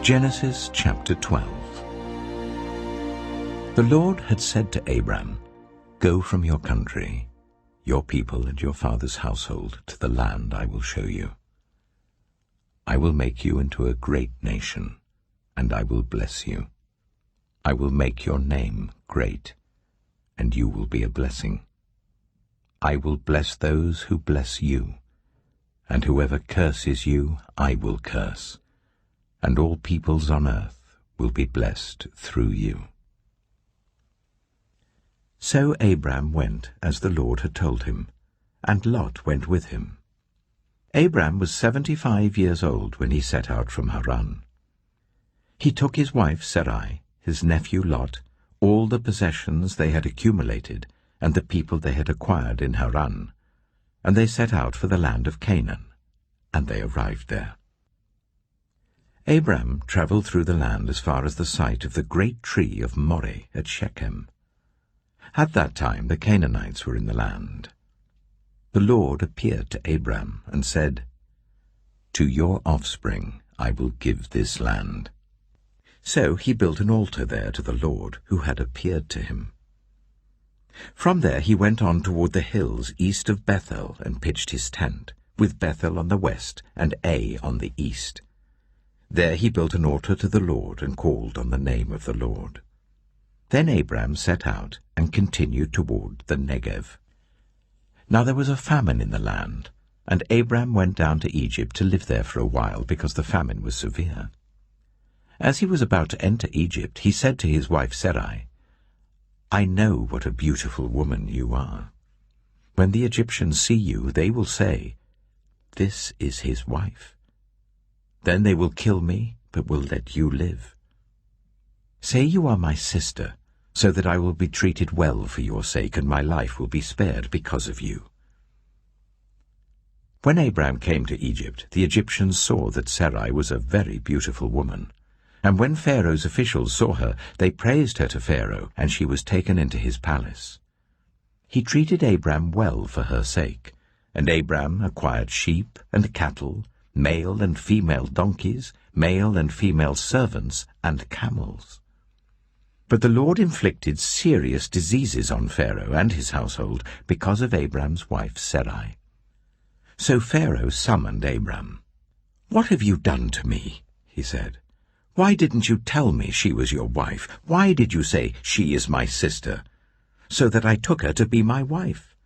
Genesis chapter 12. The Lord had said to Abram, "Go from your country, your people and your father's household to the land I will show you. I will make you into a great nation, and I will bless you. I will make your name great, and you will be a blessing. I will bless those who bless you, and whoever curses you I will curse, and all peoples on earth will be blessed through you." So Abram went as the Lord had told him, and Lot went with him. Abram was 75 years old when he set out from Haran. He took his wife Sarai, his nephew Lot, all the possessions they had accumulated, and the people they had acquired in Haran, and they set out for the land of Canaan, and they arrived there. Abram travelled through the land as far as the site of the great tree of Moreh at Shechem. At that time the Canaanites were in the land. The Lord appeared to Abram and said, "To your offspring I will give this land." So he built an altar there to the Lord who had appeared to him. From there he went on toward the hills east of Bethel and pitched his tent, with Bethel on the west and Ai on the east. There he built an altar to the Lord and called on the name of the Lord. Then Abram set out and continued toward the Negev. Now there was a famine in the land, and Abram went down to Egypt to live there for a while because the famine was severe. As he was about to enter Egypt, he said to his wife Sarai, "I know what a beautiful woman you are. When the Egyptians see you, they will say, 'This is his wife.' Then they will kill me, but will let you live. Say you are my sister, so that I will be treated well for your sake, and my life will be spared because of you." When Abram came to Egypt, the Egyptians saw that Sarai was a very beautiful woman. And when Pharaoh's officials saw her, they praised her to Pharaoh, and she was taken into his palace. He treated Abram well for her sake, and Abram acquired sheep and cattle, male and female donkeys, male and female servants, and camels. But the Lord inflicted serious diseases on Pharaoh and his household because of Abram's wife Sarai. So Pharaoh summoned Abram. "What have you done to me?" he said. "Why didn't you tell me she was your wife? Why did you say, 'She is my sister,' so that I took her to be my wife?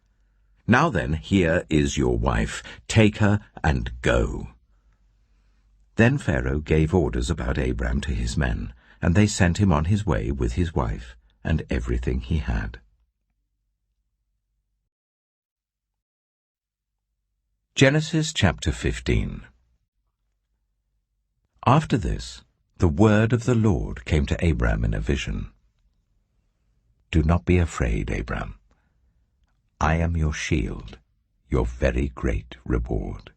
Now then, here is your wife. Take her and go." Then Pharaoh gave orders about Abram to his men, and they sent him on his way with his wife and everything he had. Genesis chapter 15. After this, the word of the Lord came to Abram in a vision. "Do not be afraid, Abram. I am your shield, your very great reward."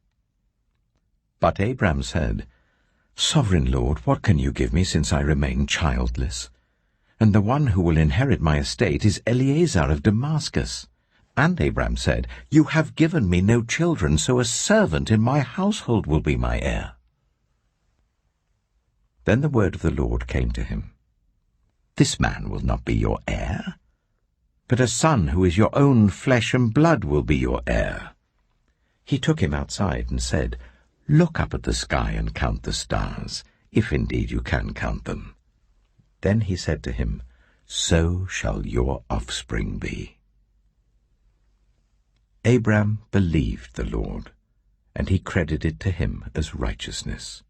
But Abram said, "Sovereign Lord, what can you give me since I remain childless? And the one who will inherit my estate is Eliezer of Damascus." And Abram said, "You have given me no children, so a servant in my household will be my heir." Then the word of the Lord came to him. "This man will not be your heir, but a son who is your own flesh and blood will be your heir." He took him outside and said, "Look up at the sky and count the stars, if indeed you can count them." Then he said to him, "So shall your offspring be." Abram believed the Lord, and he credited to him as righteousness.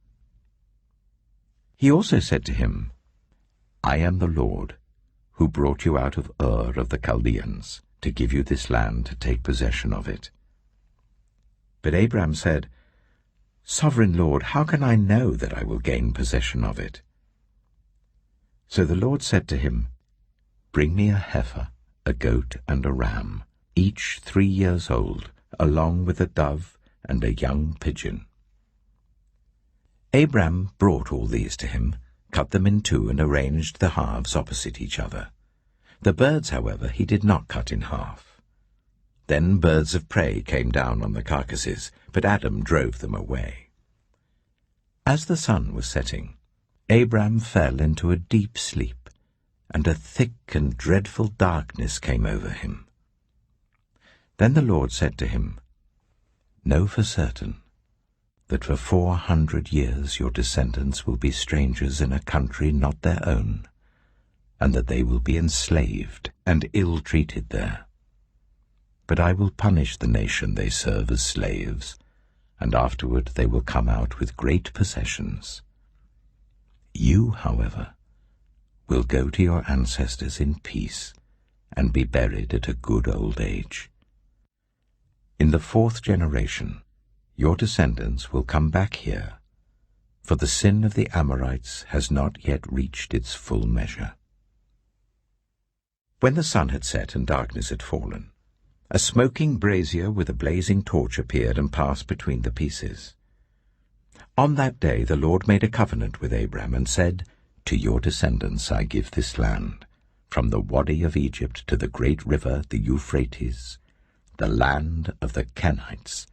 He also said to him, "I am the Lord, who brought you out of Ur of the Chaldeans, to give you this land to take possession of it." But Abram said, "Sovereign Lord, how can I know that I will gain possession of it?" So the Lord said to him, "Bring me a heifer, a goat, and a ram, each 3 years old, along with a dove and a young pigeon." Abram brought all these to him, cut them in two, and arranged the halves opposite each other. The birds, however, he did not cut in half. Then birds of prey came down on the carcasses, but Adam drove them away. As the sun was setting, Abram fell into a deep sleep, and a thick and dreadful darkness came over him. Then the Lord said to him, "Know for certain that for 400 years your descendants will be strangers in a country not their own, and that they will be enslaved and ill-treated there. But I will punish the nation they serve as slaves, and afterward they will come out with great possessions. You, however, will go to your ancestors in peace and be buried at a good old age. In the 4th generation, your descendants will come back here, for the sin of the Amorites has not yet reached its full measure." When the sun had set and darkness had fallen, a smoking brazier with a blazing torch appeared and passed between the pieces. On that day the Lord made a covenant with Abram and said, "To your descendants I give this land, from the Wadi of Egypt to the great river, the Euphrates, the land of the Kenites,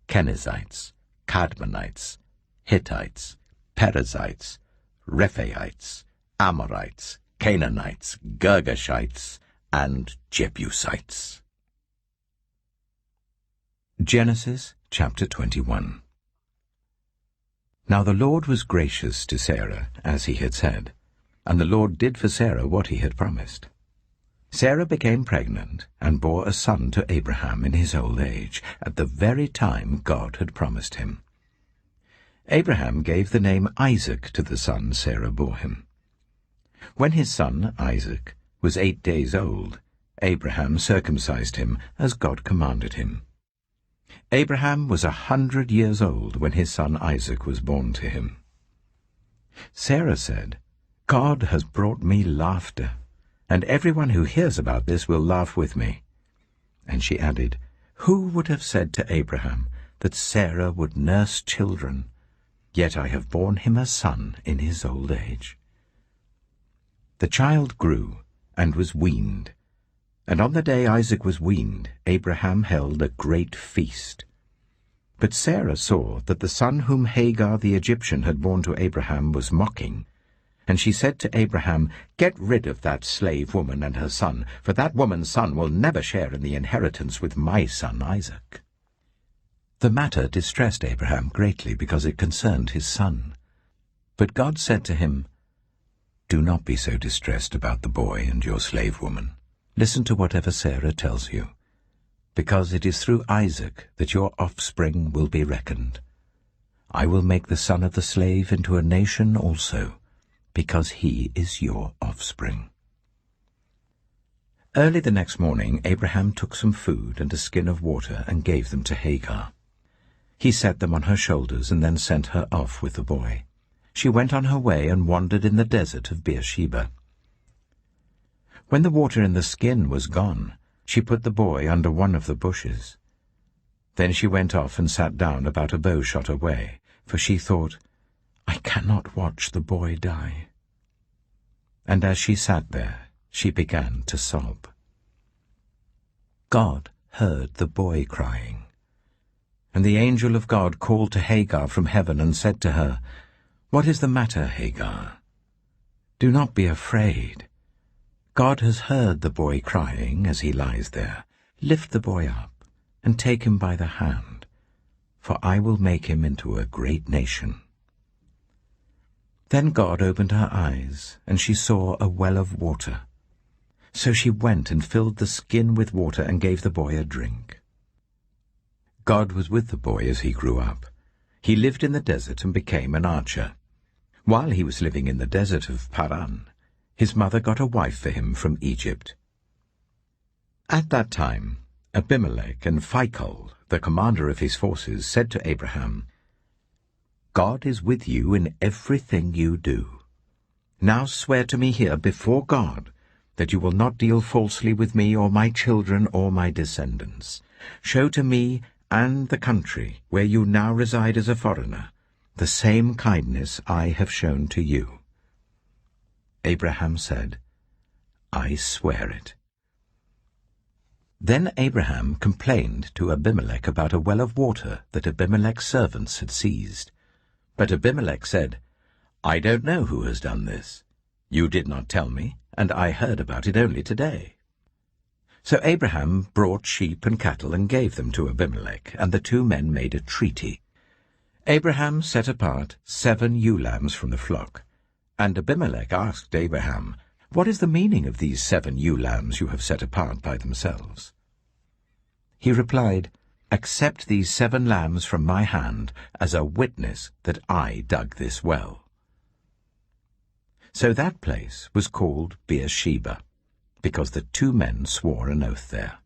Kenizzites, Kadmonites, Hittites, Perizzites, Rephaites, Amorites, Canaanites, Girgashites, and Jebusites." Genesis chapter 21. Now the Lord was gracious to Sarah, as he had said, and the Lord did for Sarah what he had promised. Sarah became pregnant and bore a son to Abraham in his old age, at the very time God had promised him. Abraham gave the name Isaac to the son Sarah bore him. When his son, Isaac, was 8 days old, Abraham circumcised him, as God commanded him. Abraham was 100 years old when his son Isaac was born to him. Sarah said, "God has brought me laughter, and everyone who hears about this will laugh with me." And she added, "Who would have said to Abraham that Sarah would nurse children? Yet I have borne him a son in his old age." The child grew and was weaned, and on the day Isaac was weaned, Abraham held a great feast. But Sarah saw that the son whom Hagar the Egyptian had borne to Abraham was mocking, and she said to Abraham, "Get rid of that slave woman and her son, for that woman's son will never share in the inheritance with my son Isaac." The matter distressed Abraham greatly because it concerned his son. But God said to him, "Do not be so distressed about the boy and your slave woman. Listen to whatever Sarah tells you, because it is through Isaac that your offspring will be reckoned. I will make the son of the slave into a nation also, because he is your offspring." Early the next morning Abraham took some food and a skin of water and gave them to Hagar. He set them on her shoulders and then sent her off with the boy. She went on her way and wandered in the desert of Beersheba. When the water in the skin was gone, she put the boy under one of the bushes. Then she went off and sat down about a bow shot away, for she thought, "I cannot watch the boy die." And as she sat there, she began to sob. God heard the boy crying, and the angel of God called to Hagar from heaven and said to her, "What is the matter, Hagar? Do not be afraid. God has heard the boy crying as he lies there. Lift the boy up and take him by the hand, for I will make him into a great nation." Then God opened her eyes, and she saw a well of water. So she went and filled the skin with water and gave the boy a drink. God was with the boy as he grew up. He lived in the desert and became an archer. While he was living in the desert of Paran, his mother got a wife for him from Egypt. At that time, Abimelech and Phicol, the commander of his forces, said to Abraham, "God is with you in everything you do. Now swear to me here before God that you will not deal falsely with me or my children or my descendants. Show to me and the country where you now reside as a foreigner the same kindness I have shown to you." Abraham said, "I swear it." Then Abraham complained to Abimelech about a well of water that Abimelech's servants had seized. But Abimelech said, "I don't know who has done this. You did not tell me, and I heard about it only today." So Abraham brought sheep and cattle and gave them to Abimelech, and the two men made a treaty. Abraham set apart 7 ewe lambs from the flock, and Abimelech asked Abraham, "What is the meaning of these 7 ewe lambs you have set apart by themselves?" He replied, "Accept these 7 lambs from my hand as a witness that I dug this well." So that place was called Beersheba, because the 2 men swore an oath there.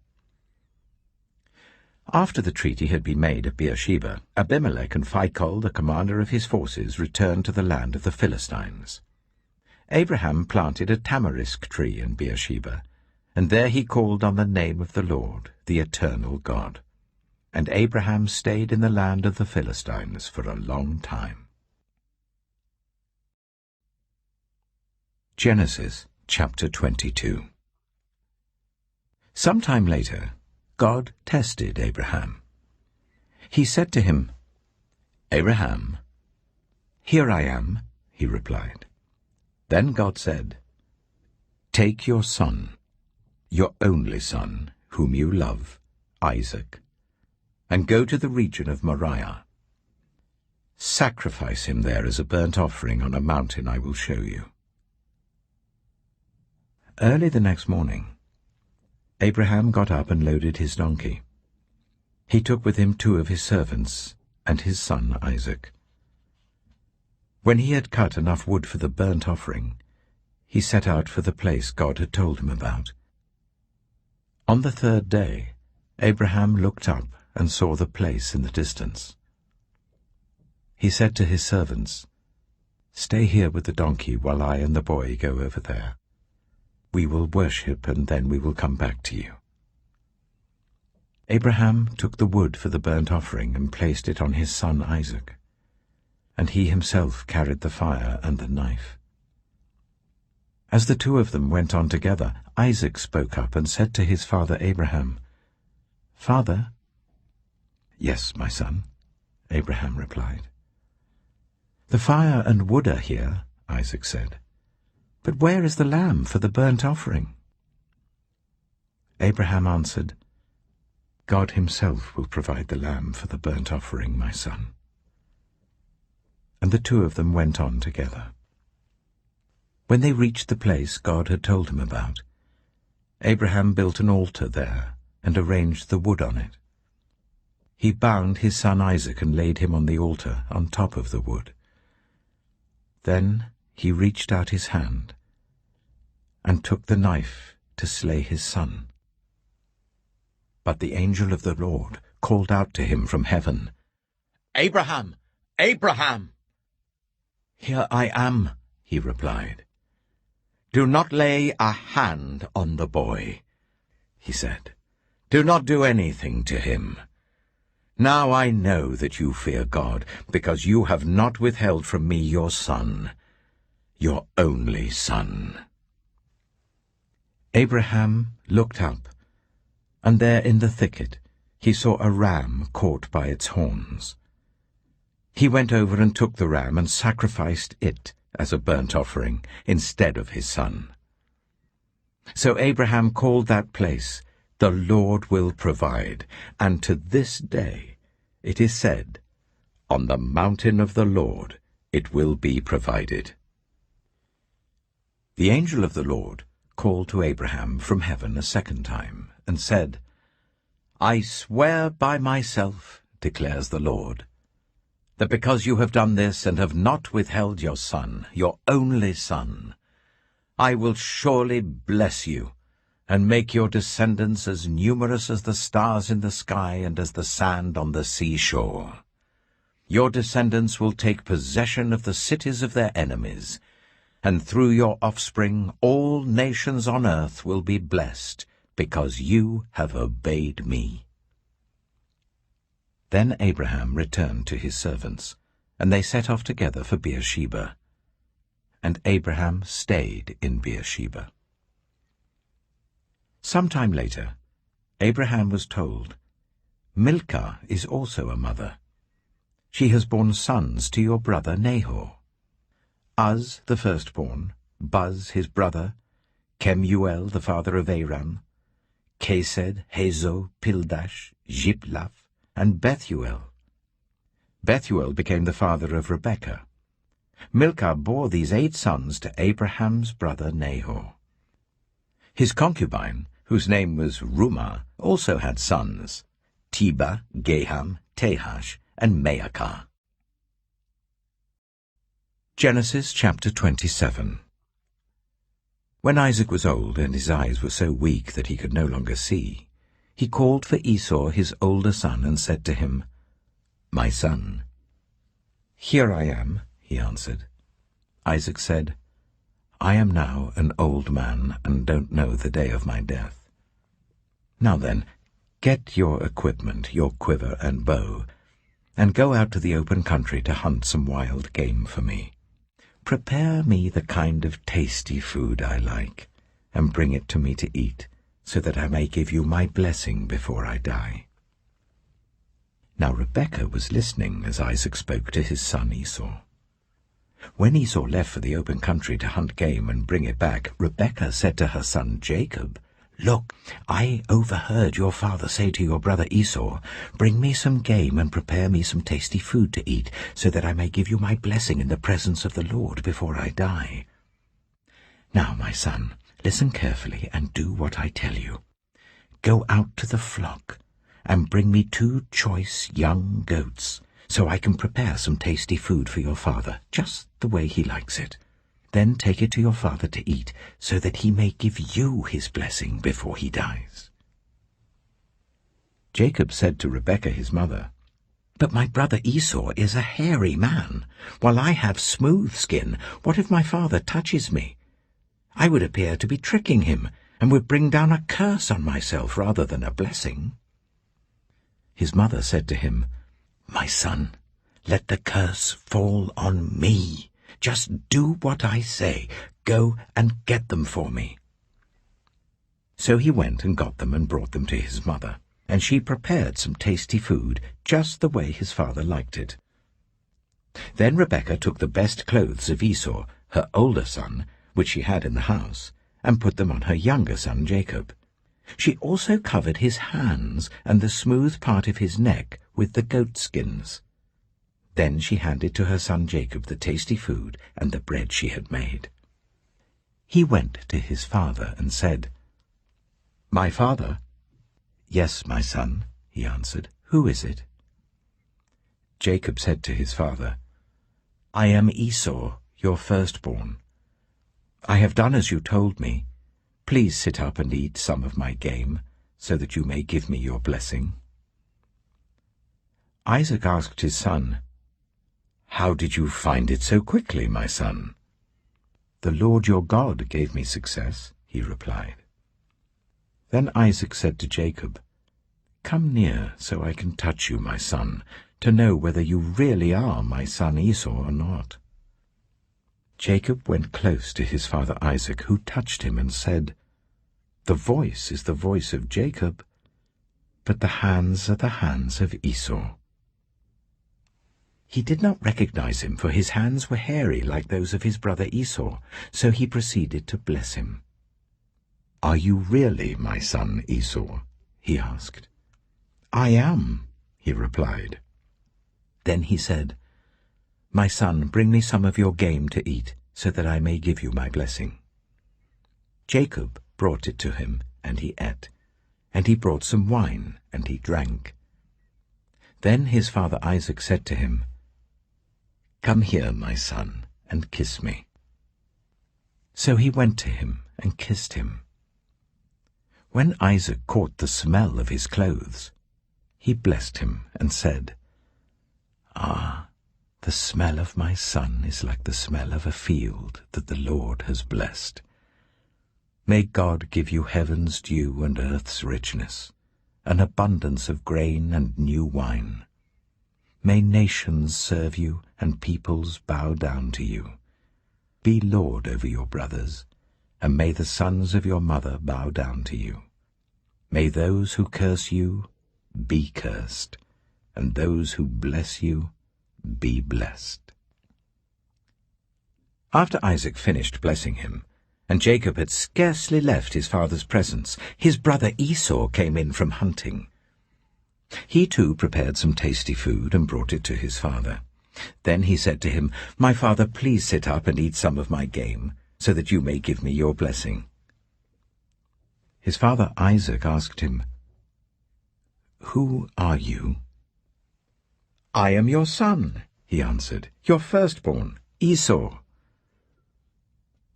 After the treaty had been made at Beersheba, Abimelech and Phicol, the commander of his forces, returned to the land of the Philistines. Abraham planted a tamarisk tree in Beersheba, and there he called on the name of the Lord, the eternal God. And Abraham stayed in the land of the Philistines for a long time. Genesis chapter 22. Sometime later, God tested Abraham. He said to him, "Abraham." "Here I am," he replied. Then God said, "Take your son, your only son, whom you love, Isaac, and go to the region of Moriah. Sacrifice him there as a burnt offering on a mountain I will show you." Early the next morning, Abraham got up and loaded his donkey. He took with him 2 of his servants and his son Isaac. When he had cut enough wood for the burnt offering, he set out for the place God had told him about. On the 3rd day, Abraham looked up and saw the place in the distance. He said to his servants, "Stay here with the donkey while I and the boy go over there. We will worship, and then we will come back to you." Abraham took the wood for the burnt offering and placed it on his son Isaac, and he himself carried the fire and the knife. As the 2 of them went on together, Isaac spoke up and said to his father Abraham, "Father?" "Yes, my son," Abraham replied. "The fire and wood are here," Isaac said. "But where is the lamb for the burnt offering?" Abraham answered, "God himself will provide the lamb for the burnt offering, my son." And the 2 of them went on together. When they reached the place God had told him about, Abraham built an altar there and arranged the wood on it. He bound his son Isaac and laid him on the altar on top of the wood. Then he reached out his hand and took the knife to slay his son. But the angel of the Lord called out to him from heaven, "Abraham! Abraham!" "Here I am," he replied. "Do not lay a hand on the boy," he said. "Do not do anything to him. Now I know that you fear God, because you have not withheld from me your son, your only son." Abraham looked up, and there in the thicket he saw a ram caught by its horns. He went over and took the ram and sacrificed it as a burnt offering instead of his son. So Abraham called that place, "The Lord will provide," and to this day it is said, "On the mountain of the Lord it will be provided." The angel of the Lord called to Abraham from heaven a 2nd time, and said, "I swear by myself, declares the Lord, that because you have done this and have not withheld your son, your only son, I will surely bless you, and make your descendants as numerous as the stars in the sky and as the sand on the seashore. Your descendants will take possession of the cities of their enemies, and through your offspring all nations on earth will be blessed, because you have obeyed me." Then Abraham returned to his servants, and they set off together for Beersheba. And Abraham stayed in Beersheba. Some time later, Abraham was told, "Milcah is also a mother. She has borne sons to your brother Nahor." Uz the firstborn, Buz his brother, Kemuel the father of Aram, Kesed, Hazo, Pildash, Jiplaph, and Bethuel. Bethuel became the father of Rebekah. Milcah bore these 8 sons to Abraham's brother Nahor. His concubine, whose name was Rumah, also had sons, Teba, Gaham, Tahash, and Maacah. Genesis chapter 27. When Isaac was old and his eyes were so weak that he could no longer see, he called for Esau his older son and said to him, "My son." "Here I am," he answered. Isaac said, "I am now an old man and don't know the day of my death. Now then, get your equipment, your quiver and bow, and go out to the open country to hunt some wild game for me. Prepare me the kind of tasty food I like, and bring it to me to eat, so that I may give you my blessing before I die." Now Rebekah was listening as Isaac spoke to his son Esau. When Esau left for the open country to hunt game and bring it back, Rebekah said to her son Jacob, "Look, I overheard your father say to your brother Esau, 'Bring me some game and prepare me some tasty food to eat, so that I may give you my blessing in the presence of the Lord before I die.' Now, my son, listen carefully and do what I tell you. Go out to the flock and bring me 2 choice young goats, so I can prepare some tasty food for your father, just the way he likes it. Then take it to your father to eat, so that he may give you his blessing before he dies." Jacob said to Rebekah his mother, "But my brother Esau is a hairy man, while I have smooth skin. What if my father touches me? I would appear to be tricking him, and would bring down a curse on myself rather than a blessing." His mother said to him, "My son, let the curse fall on me. Just do what I say. Go and get them for me." So he went and got them and brought them to his mother, and she prepared some tasty food, just the way his father liked it. Then Rebekah took the best clothes of Esau, her older son, which she had in the house, and put them on her younger son Jacob. She also covered his hands and the smooth part of his neck with the goat skins. Then she handed to her son Jacob the tasty food and the bread she had made. He went to his father and said, "My father?" "Yes, my son," he answered. "Who is it?" Jacob said to his father, "I am Esau, your firstborn. I have done as you told me. Please sit up and eat some of my game, so that you may give me your blessing." Isaac asked his son, "How did you find it so quickly, my son?" "The Lord your God gave me success," he replied. Then Isaac said to Jacob, "Come near so I can touch you, my son, to know whether you really are my son Esau or not." Jacob went close to his father Isaac, who touched him and said, "The voice is the voice of Jacob, but the hands are the hands of Esau." He did not recognize him, for his hands were hairy like those of his brother Esau, so he proceeded to bless him. "Are you really my son Esau?" he asked. "I am," he replied. Then he said, "My son, bring me some of your game to eat, so that I may give you my blessing." Jacob brought it to him, and he ate, and he brought some wine, and he drank. Then his father Isaac said to him, "Come here, my son, and kiss me." So he went to him and kissed him. When Isaac caught the smell of his clothes, he blessed him and said, "Ah, the smell of my son is like the smell of a field that the Lord has blessed. May God give you heaven's dew and earth's richness, an abundance of grain and new wine. May nations serve you and peoples bow down to you. Be Lord over your brothers, and may the sons of your mother bow down to you. May those who curse you be cursed, and those who bless you be blessed." After Isaac finished blessing him, and Jacob had scarcely left his father's presence, his brother Esau came in from hunting. He too prepared some tasty food and brought it to his father. Then he said to him, "My father, please sit up and eat some of my game, so that you may give me your blessing." His father Isaac asked him, "Who are you?" "I am your son," he answered, "your firstborn, Esau."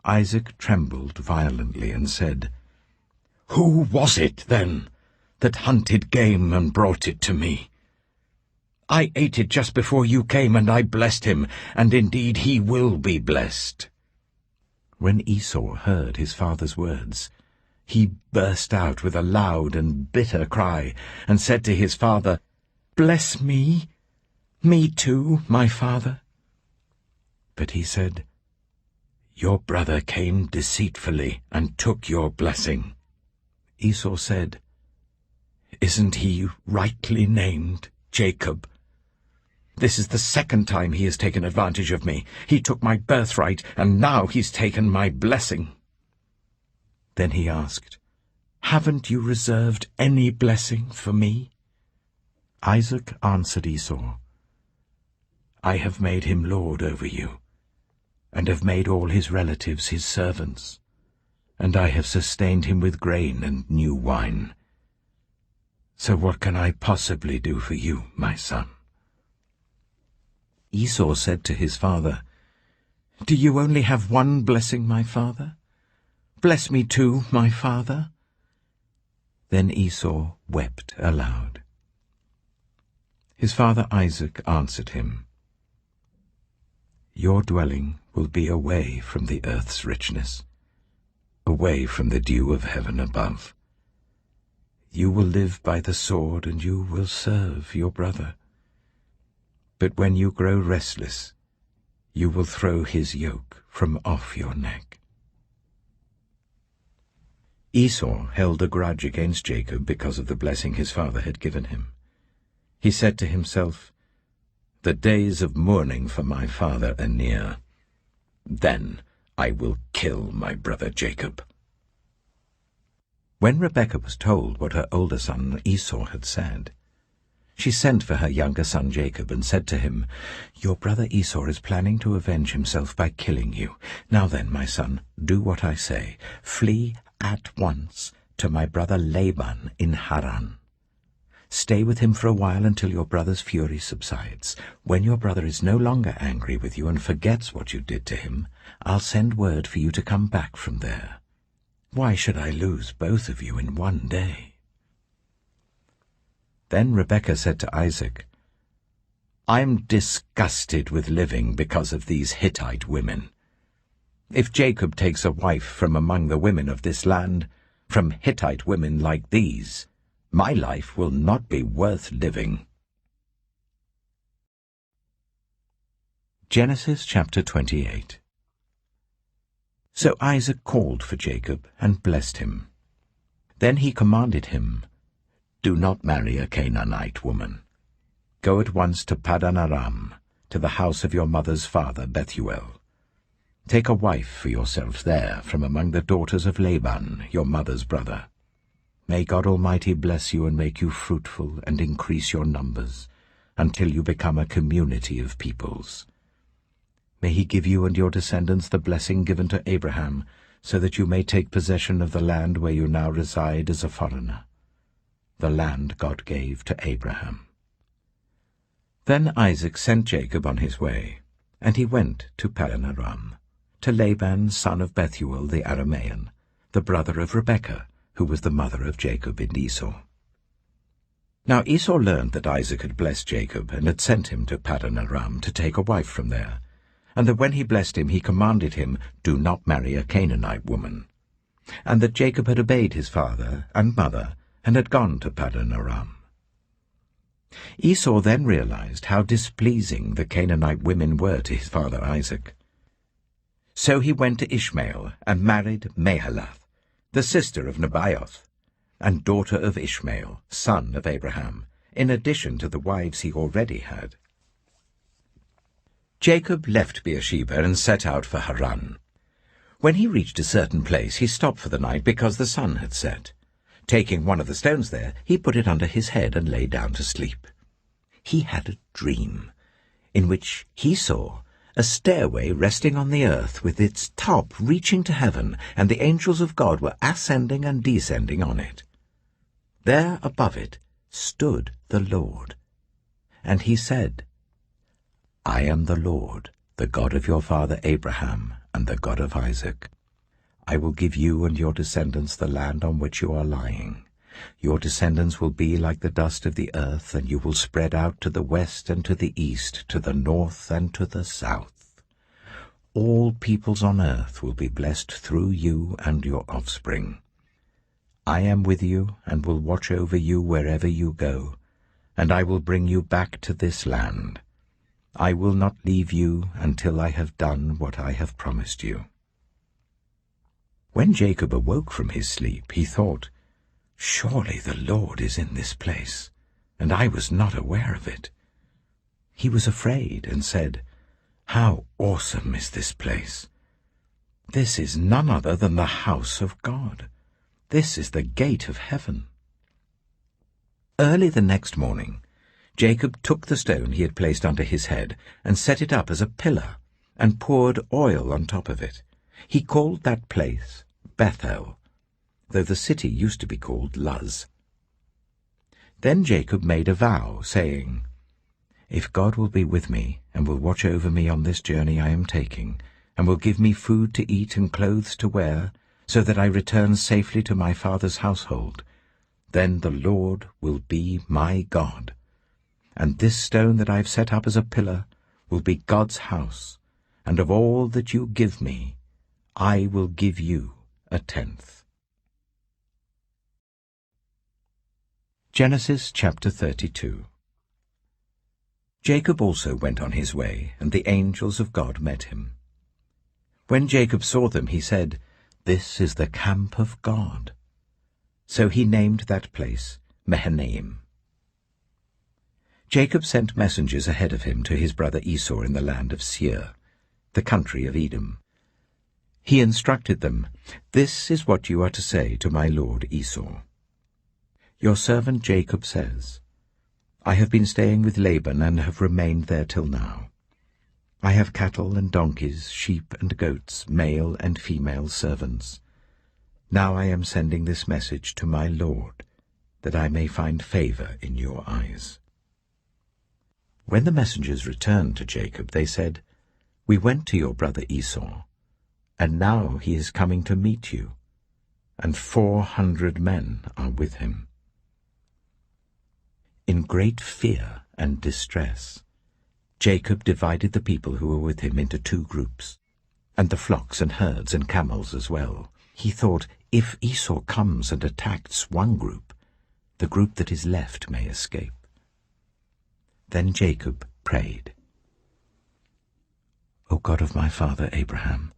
Isaac trembled violently and said, "Who was it, then, that hunted game and brought it to me? I ate it just before you came, and I blessed him, and indeed he will be blessed." When Esau heard his father's words, he burst out with a loud and bitter cry, and said to his father, "Bless me, me too, my father." But he said, "Your brother came deceitfully and took your blessing." Esau said, "Isn't he rightly named Jacob? This is the second time he has taken advantage of me. He took my birthright, and now he's taken my blessing." Then he asked, "Haven't you reserved any blessing for me?" Isaac answered Esau, "I have made him lord over you, and have made all his relatives his servants, and I have sustained him with grain and new wine. So what can I possibly do for you, my son?" Esau said to his father, "Do you only have one blessing, my father? Bless me too, my father." Then Esau wept aloud. His father Isaac answered him, "Your dwelling will be away from the earth's richness, away from the dew of heaven above. You will live by the sword, and you will serve your brother. But when you grow restless, you will throw his yoke from off your neck." Esau held a grudge against Jacob because of the blessing his father had given him. He said to himself, "The days of mourning for my father are near. Then I will kill my brother Jacob." When Rebekah was told what her older son Esau had said, she sent for her younger son Jacob and said to him, "Your brother Esau is planning to avenge himself by killing you. Now then, my son, do what I say. Flee at once to my brother Laban in Haran. Stay with him for a while until your brother's fury subsides. When your brother is no longer angry with you and forgets what you did to him, I'll send word for you to come back from there. Why should I lose both of you in one day?" Then Rebekah said to Isaac, "I'm disgusted with living because of these Hittite women. If Jacob takes a wife from among the women of this land, from Hittite women like these, my life will not be worth living." Genesis chapter 28. So Isaac called for Jacob and blessed him. Then he commanded him, "Do not marry a Canaanite woman. Go at once to Paddan Aram, to the house of your mother's father Bethuel. Take a wife for yourself there from among the daughters of Laban, your mother's brother. May God Almighty bless you and make you fruitful and increase your numbers, until you become a community of peoples. May he give you and your descendants the blessing given to Abraham, so that you may take possession of the land where you now reside as a foreigner, the land God gave to Abraham." Then Isaac sent Jacob on his way, and he went to Paddan Aram, to Laban son of Bethuel the Aramean, the brother of Rebekah, who was the mother of Jacob and Esau. Now Esau learned that Isaac had blessed Jacob and had sent him to Paddan Aram to take a wife from there, and that when he blessed him he commanded him, "Do not marry a Canaanite woman," and that Jacob had obeyed his father and mother and had gone to Paddan Aram. Esau then realized how displeasing the Canaanite women were to his father Isaac. So he went to Ishmael and married Mahalath, the sister of Nebaioth, and daughter of Ishmael, son of Abraham, in addition to the wives he already had. Jacob left Beersheba and set out for Haran. When he reached a certain place, he stopped for the night because the sun had set. Taking one of the stones there, he put it under his head and lay down to sleep. He had a dream, in which he saw a stairway resting on the earth with its top reaching to heaven, and the angels of God were ascending and descending on it. There above it stood the Lord, and he said, I am the Lord, the God of your father Abraham and the God of Isaac. I will give you and your descendants the land on which you are lying. Your descendants will be like the dust of the earth, and you will spread out to the west and to the east, to the north and to the south. All peoples on earth will be blessed through you and your offspring. I am with you and will watch over you wherever you go, and I will bring you back to this land. I will not leave you until I have done what I have promised you. When Jacob awoke from his sleep, he thought, Surely the Lord is in this place, and I was not aware of it. He was afraid and said, How awesome is this place! This is none other than the house of God. This is the gate of heaven. Early the next morning, Jacob took the stone he had placed under his head and set it up as a pillar and poured oil on top of it. He called that place Bethel, though the city used to be called Luz. Then Jacob made a vow, saying, If God will be with me and will watch over me on this journey I am taking, and will give me food to eat and clothes to wear, so that I return safely to my father's household, then the Lord will be my God, and this stone that I have set up as a pillar will be God's house, and of all that you give me, I will give you a tenth. Genesis chapter 32. Jacob also went on his way, and the angels of God met him. When Jacob saw them, he said, This is the camp of God. So he named that place Mahanaim. Jacob sent messengers ahead of him to his brother Esau in the land of Seir, the country of Edom. He instructed them, This is what you are to say to my lord Esau. Your servant Jacob says, I have been staying with Laban and have remained there till now. I have cattle and donkeys, sheep and goats, male and female servants. Now I am sending this message to my lord, that I may find favor in your eyes. When the messengers returned to Jacob, they said, We went to your brother Esau, and now he is coming to meet you, and 400 men are with him. In great fear and distress, Jacob divided the people who were with him into 2 groups, and the flocks and herds and camels as well. He thought, if Esau comes and attacks one group, the group that is left may escape. Then Jacob prayed, O God of my father Abraham,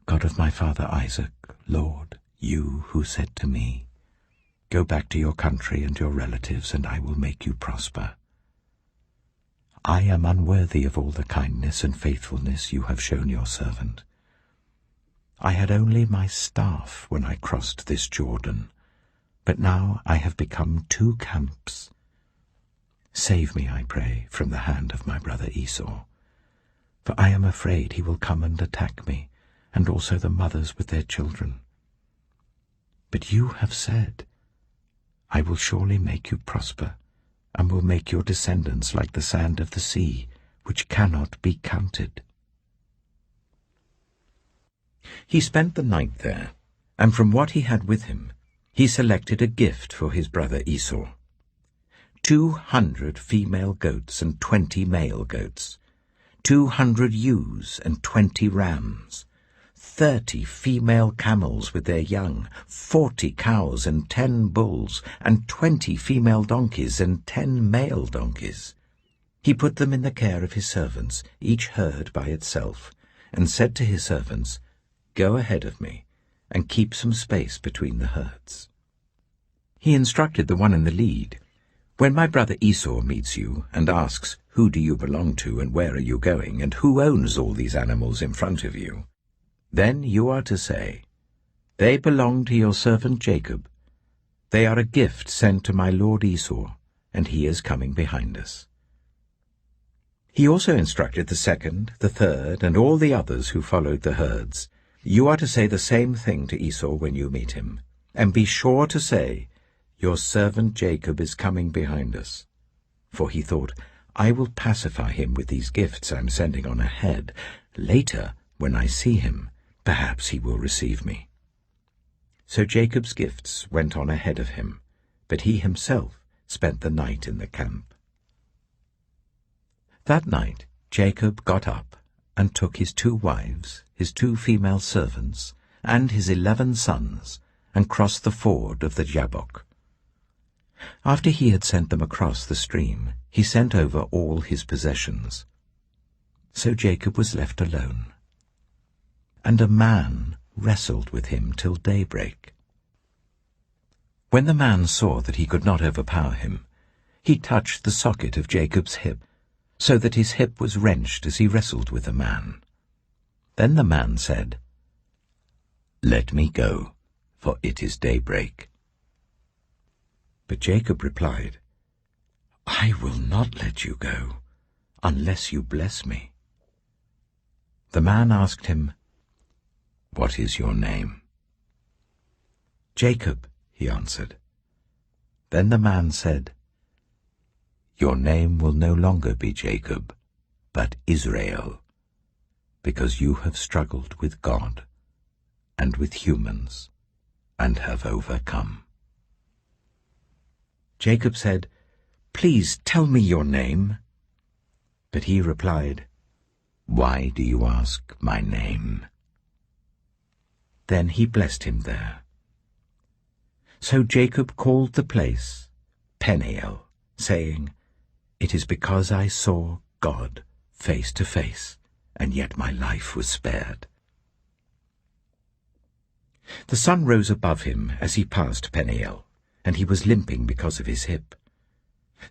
God of my father Isaac, Lord, you who said to me, Go back to your country and your relatives, and I will make you prosper. I am unworthy of all the kindness and faithfulness you have shown your servant. I had only my staff when I crossed this Jordan, but now I have become 2 camps. Save me, I pray, from the hand of my brother Esau, for I am afraid he will come and attack me, and also the mothers with their children. But you have said, I will surely make you prosper, and will make your descendants like the sand of the sea, which cannot be counted. He spent the night there, and from what he had with him, he selected a gift for his brother Esau. 200 female goats and 20 male goats, 200 ewes and 20 rams, 30 female camels with their young, 40 cows and 10 bulls, and 20 female donkeys and 10 male donkeys. He put them in the care of his servants, each herd by itself, and said to his servants, Go ahead of me, and keep some space between the herds. He instructed the one in the lead, When my brother Esau meets you and asks, "Who do you belong to, and where are you going, and who owns all these animals in front of you?" Then you are to say, "They belong to your servant Jacob. They are a gift sent to my lord Esau, and he is coming behind us." He also instructed the second, the third, and all the others who followed the herds, "You are to say the same thing to Esau when you meet him, and be sure to say, 'Your servant Jacob is coming behind us.'" For he thought, "I will pacify him with these gifts I'm sending on ahead. Later, when I see him, perhaps he will receive me." So Jacob's gifts went on ahead of him, but he himself spent the night in the camp. That night Jacob got up and took his 2 wives, his 2 female servants, and his 11 sons, and crossed the ford of the Jabbok. After he had sent them across the stream, he sent over all his possessions. So Jacob was left alone. And a man wrestled with him till daybreak. When the man saw that he could not overpower him, he touched the socket of Jacob's hip, so that his hip was wrenched as he wrestled with the man. Then the man said, "Let me go, for it is daybreak." But Jacob replied, "I will not let you go, unless you bless me." The man asked him, "What is your name?" "Jacob," he answered. Then the man said, "Your name will no longer be Jacob, but Israel, because you have struggled with God and with humans and have overcome." Jacob said, "Please tell me your name." But he replied, "Why do you ask my name?" Then he blessed him there. So Jacob called the place Peniel, saying, "It is because I saw God face to face, and yet my life was spared." The sun rose above him as he passed Peniel, and he was limping because of his hip.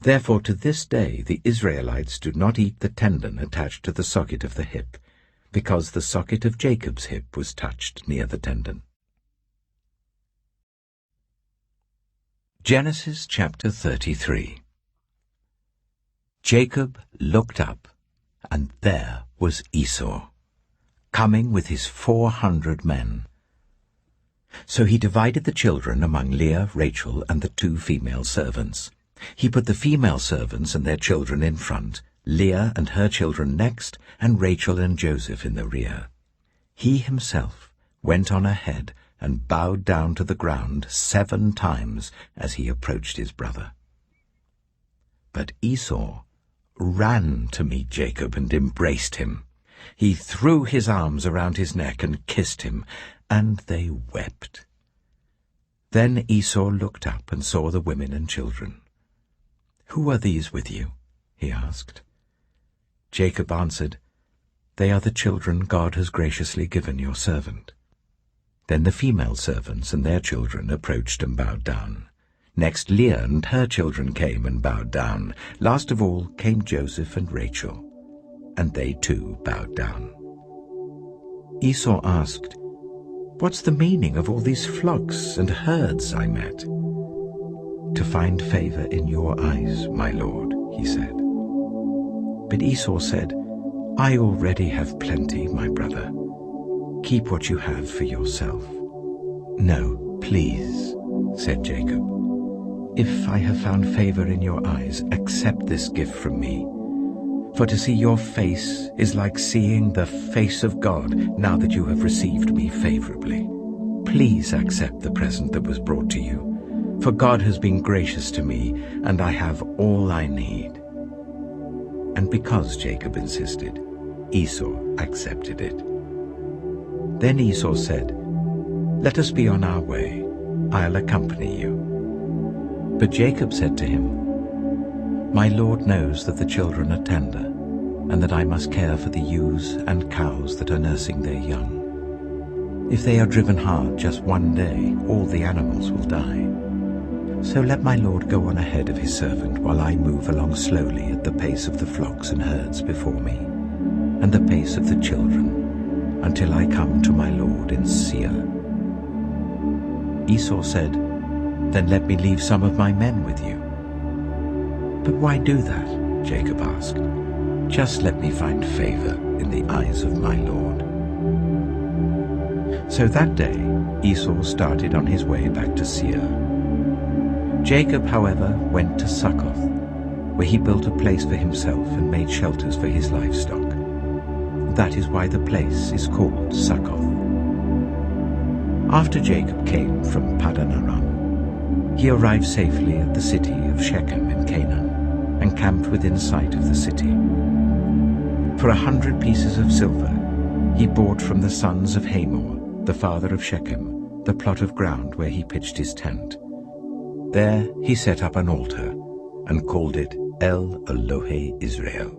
Therefore to this day the Israelites do not eat the tendon attached to the socket of the hip, because the socket of Jacob's hip was touched near the tendon. Genesis chapter 33. Jacob looked up, and there was Esau, coming with his 400 men. So he divided the children among Leah, Rachel, and the 2 female servants. He put the female servants and their children in front, Leah and her children next, and Rachel and Joseph in the rear. He himself went on ahead and bowed down to the ground 7 times as he approached his brother. But Esau ran to meet Jacob and embraced him. He threw his arms around his neck and kissed him, and they wept. Then Esau looked up and saw the women and children. "Who are these with you?" he asked. Jacob answered, "They are the children God has graciously given your servant." Then the female servants and their children approached and bowed down. Next Leah and her children came and bowed down. Last of all came Joseph and Rachel, and they too bowed down. Esau asked, "What's the meaning of all these flocks and herds I met?" "To find favor in your eyes, my lord," he said. But Esau said, "I already have plenty, my brother. Keep what you have for yourself." "No, please," said Jacob. "If I have found favor in your eyes, accept this gift from me. For to see your face is like seeing the face of God now that you have received me favorably. Please accept the present that was brought to you, for God has been gracious to me, and I have all I need." And because Jacob insisted, Esau accepted it. Then Esau said, "Let us be on our way. I'll accompany you." But Jacob said to him, "My Lord knows that the children are tender, and that I must care for the ewes and cows that are nursing their young. If they are driven hard just one day, all the animals will die. So let my lord go on ahead of his servant while I move along slowly at the pace of the flocks and herds before me, and the pace of the children, until I come to my lord in Seir." Esau said, "Then let me leave some of my men with you." "But why do that?" Jacob asked. "Just let me find favor in the eyes of my lord." So that day Esau started on his way back to Seir. Jacob, however, went to Succoth, where he built a place for himself and made shelters for his livestock. That is why the place is called Succoth. After Jacob came from Paddan Aram, he arrived safely at the city of Shechem in Canaan, and camped within sight of the city. For 100 pieces of silver he bought from the sons of Hamor, the father of Shechem, the plot of ground where he pitched his tent. There he set up an altar and called it El Elohe Israel.